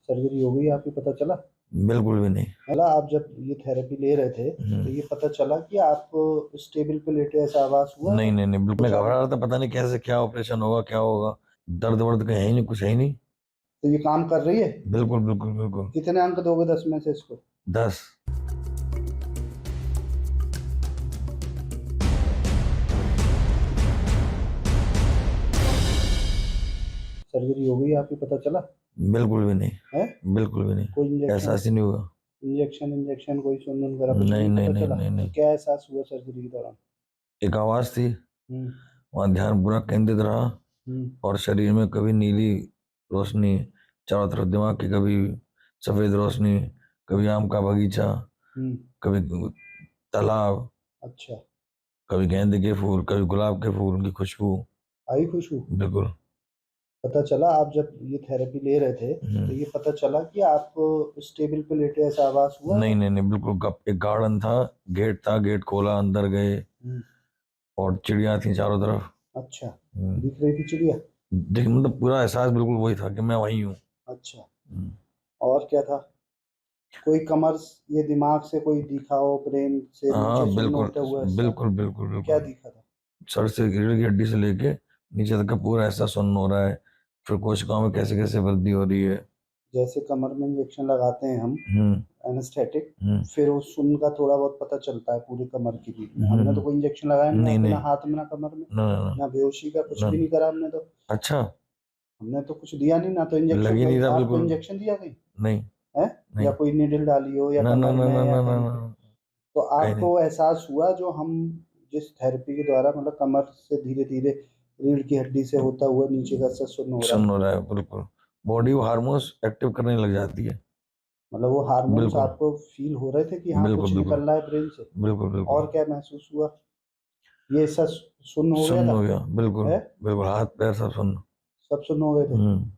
Surgery हो गई आपकी, पता चला? बिल्कुल भी नहीं। मतलब आप जब ये थेरेपी ले रहे थे तो ये पता चला कि आप स्टेबल पे लेटे, ऐसा आवाज हुआ? नहीं नहीं नहीं, बिल्कुल मैं कुछ घबरा रहा था, पता नहीं कैसे क्या ऑपरेशन होगा, क्या होगा। दर्द वर्द कहीं है ही नहीं, कुछ है ही नहीं। तो ये काम कर रही है? बिल्कुल बिल्कुल बिल्कुल। कितने अंक दोगे 10 में से इसको? 10। सर्जरी हो गई आपकी, पता चला? बिल्कुल भी नहीं। है? बिल्कुल भी नहीं। कोई एहसास ही नहीं हुआ। इंजेक्शन कोई सुन वगैरह कुछ नहीं नहीं नहीं पता नहीं चला? नहीं तो नहीं। क्या एहसास हुआ सर्जरी के दौरान? एक आवाज थी, हम्म वहां ध्यान पूरा केंद्रित रहा। हम्म और शरीर में कभी नीली रोशनी चारों तरफ, दिमाग की कभी सफेद रोशनी, कभी आम का बगीचा, हम्म कभी तालाब, अच्छा। कभी गेंदे के फूल, कभी गुलाब के फूल, उनकी खुशबू। आई खुशबू? बिल्कुल। पता चला आप जब ये थेरेपी ले रहे थे तो ये पता चला कि आप स्टेबल पे लेटे, ऐसा आवाज हुआ? नहीं नहीं नहीं, बिल्कुल एक गार्डन था, गेट था, गेट खोला, अंदर गए हम्म और चिड़िया थी चारों तरफ। अच्छा। हम्म, दिख रही थी चिड़िया? देख मतलब पूरा एहसास बिल्कुल वही था कि मैं वही हूँ। अच्छा। और क्या था? कोई कमर ये दिमाग से कोई दिखा हो, ब्रेन से नीचे हाँ सुन्न बिल्कुल होते हुए ऐसा? बिल्कुल बिल्कुल क्या बिल्कुल। दिखा था? सर से रीढ़ की हड्डी से लेके नीचे तक का पूरा ऐसा सुन्न हो रहा है। फिर कोशिकाओं में कैसे कैसे वृद्धि हो रही है। जैसे कमर में इंजेक्शन लगाते हैं हम, हम्म एनेस्थेटिक, हम्म फिर उस सुन्न का थोड़ा बहुत पता चलता है पूरी कमर की रीढ़ में। हमने तो कोई इंजेक्शन लगाया नहीं नहीं आपके, नहीं। ना हाथ में ना कमर में, ना ना ना बेहोशी का, कुछ ना भी ना। नहीं करा हमने तो। अच्छा। हमने तो कुछ दिया नहीं, ना तो लग इंजेक्शन ही नहीं कहीं रहा आपको बिल्कुल। इंजेक्शन दिया कहीं नहीं है, या नहीं। कोई नीडल डाली हो, या ना ना कमर ना में ना या ना ना कहीं ना। पे? तो कहीं नहीं। आपको एहसास हुआ जो हम जिस थेरेपी के द्वारा, मतलब कमर से धीरे धीरे रीढ़ की हड्डी से होता हुआ नीचे का हिस्सा सुन्न हो रहा सुन है? हो रहा है बिल्कुल। बॉडी वो हार्मोन्स एक्टिव करने लग जाती है। मतलब वो हार्मोन्स बिल्कुल आपको फील हो रहे थे कि हाँ बिल्कुल कुछ बिल्कुल निकल रहा है ब्रेन से? बिल्कुल बिल्कुल। और क्या महसूस हुआ? ये हिस्सा सुन्न हो गया सुन्न था? हो गया बिल्कुल। है? बिल्कुल हाथ पैर सब सुन्न। सब सुन्न हो गए थे? हम्म।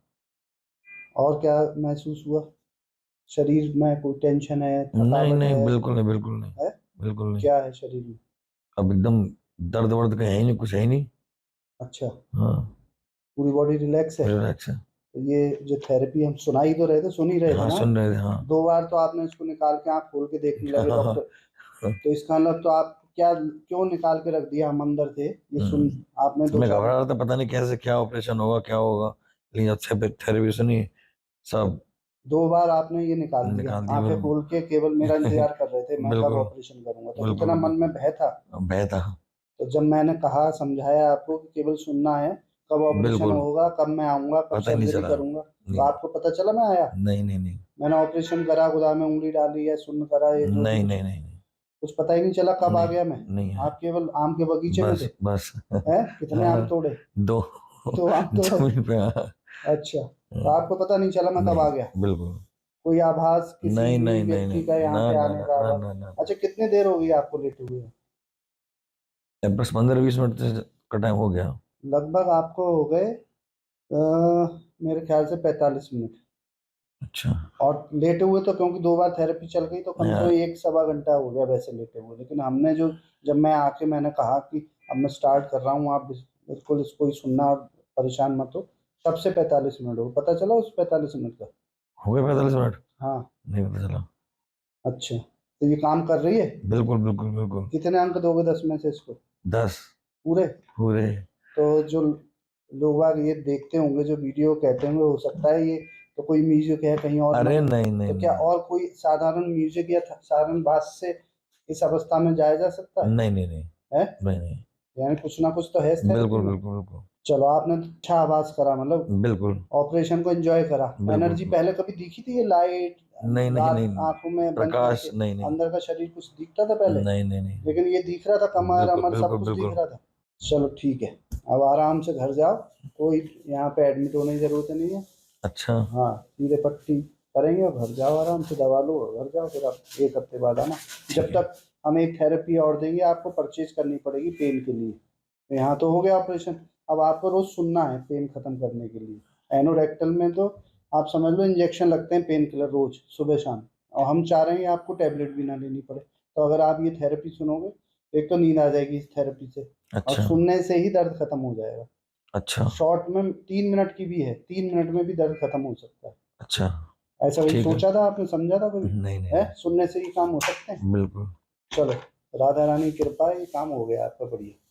और क्या महसूस हुआ? शरीर में कोई टेंशन है, नहीं थकावट नहीं, है? बिल्कुल नहीं, बिल्कुल नहीं। है? बिल्कुल नहीं। क्या है शरीर में? अब एकदम दर्द वर्द कहीं है ही नहीं, कुछ है ही नहीं। अच्छा। हाँ। पूरी बॉडी रिलैक्स है? रिलैक्स है। तो ये जो थेरेपी हम सुनाई तो रहे थे, सुन ही रहे थे हाँ ना? सुन रहे थे हाँ। 2 बार तो आपने इसको निकाल के आँख खोल के देखने लगे हाँ, डॉक्टर। तो इसका मतलब तो आप क्या, क्यों निकाल के रख दिया? हम अंदर थे, ये सुन आपने दो मैं चार घबरा रहा था, पता नहीं कैसे क्या ऑपरेशन होगा, क्या होगा। लेकिन जब से थेरेपी सुनी, सब 2 बार आपने ये निकाल दिया निकाल दिया आंखें खोल के, केवल मेरा इंतजार कर रहे थे मैं कब बिल्कुल ऑपरेशन करूंगा, तो बिल्कुल कितना मन बिल्कुल। में भय था? भय था। तो जब मैंने कहा, समझाया आपको कि केवल सुनना है, कब ऑपरेशन बिल्कुल। होगा, कब मैं आऊंगा, कब पता ही नहीं सर्जरी चला। करूंगा, तो नहीं आपको पता चला मैं आया? नहीं नहीं नहीं मैंने ऑपरेशन करा, खुदा में उंगली डाली या सुन्न करा, ये जो भी नहीं कुछ, नहीं नहीं नहीं कुछ पता ही नहीं चला कब आ नहीं गया मैं? नहीं है। आप केवल आम के बगीचे में बस थे? बस हैं? कितने आम हाँ, तोड़े? दो 2 आम तोड़े? जमीन पे हाँ। अच्छा। तो आपको पता नहीं चला मैं कब नहीं आ गया? बिल्कुल। कोई आभास किसी नहीं भी नहीं नहीं व्यक्ति नहीं का यहाँ ना पे ना आने ना का ना आभास? ना ना। अच्छा, कितने देर हो गई आपको लेटे हुए? बस 15-20 मिनट का टाइम हो गया। लगभग आपको हो गए मेरे ख्याल से 45 मिनट। अच्छा। और लेटे हुए तो, क्योंकि 2 बार थेरेपी चल गई, तो कम से कम हाँ, 1 सवा घंटा हो गया वैसे लेटे हुए। लेकिन हमने जो, जब मैं आके मैंने कहा कि अब मैं स्टार्ट कर रहा हूँ, आप बिल्कुल इसको ही सुनना और परेशान मत हो, तब से 45 मिनट हो, पता चला उस 45 मिनट का? हो गए 45 मिनट। हाँ। नहीं पता चला। अच्छा। तो ये काम कर रही है? बिल्कुल बिल्कुल बिल्कुल। कितने अंक दोगे 10 में से इसको? 10 पूरे? पूरे। तो जो लोग बाग ये देखते होंगे, जो वीडियो कहते होंगे, हो सकता है ये तो कोई म्यूजिक है कहीं और ना अरे हो, नहीं नहीं तो क्या नहीं और कोई साधारण म्यूजिक या साधारण बात से इस अवस्था में जाया जा सकता नहीं नहीं नहीं है? नहीं नहीं। यानी कुछ ना कुछ तो है इस थेरेपी बिल्कुल में। बिल्कुल बिल्कुल चलो, आपने तो अच्छा आवाज करा, मतलब बिल्कुल ऑपरेशन को एंजॉय करा। एनर्जी बिल्कुल। पहले कभी दिखी थी, ये लाइट, नहीं नहीं रात नहीं। आंखों में बंद प्रकाश करके नहीं नहीं अंदर का शरीर कुछ दिखता था पहले? नहीं नहीं नहीं। लेकिन ये दिख रहा था, कमर बिल्कुल अमर सब बिल्कुल कुछ दिख बिल्कुल। रहा था। चलो ठीक है, अब आराम से घर जाओ, कोई यहाँ पे एडमिट होने की जरूरत नहीं है। अच्छा। हाँ, सीधे पट्टी करेंगे और घर जाओ, आराम से दवा लो और घर जाओ, फिर आप 1 हफ्ते बाद आना। जब ठीक है। तक हम एक थेरेपी और देंगे, आपको परचेज करनी पड़ेगी पेन के लिए। तो यहाँ तो हो गया ऑपरेशन, अब आपको रोज सुनना है पेन खत्म करने के लिए। एनोरेक्टल में तो आप समझ लो इंजेक्शन लगते हैं पेन किलर रोज सुबह शाम, और हम चाह रहे हैं आपको टैबलेट भी ना लेनी पड़े। तो अगर आप ये थेरेपी सुनोगे, एक तो नींद आ जाएगी इस थेरेपी से, और अच्छा सुनने से ही दर्द खत्म हो जाएगा। अच्छा शॉर्ट में 3 मिनट की भी है, 3 मिनट में भी दर्द खत्म हो सकता है। अच्छा। ऐसा भी ठीक है। सोचा था आपने, समझा था कभी? नहीं नहीं है, सुनने से ही काम हो सकते हैं। बिल्कुल। चलो, राधा रानी की कृपा है, ये काम हो गया आपका, बढ़िया।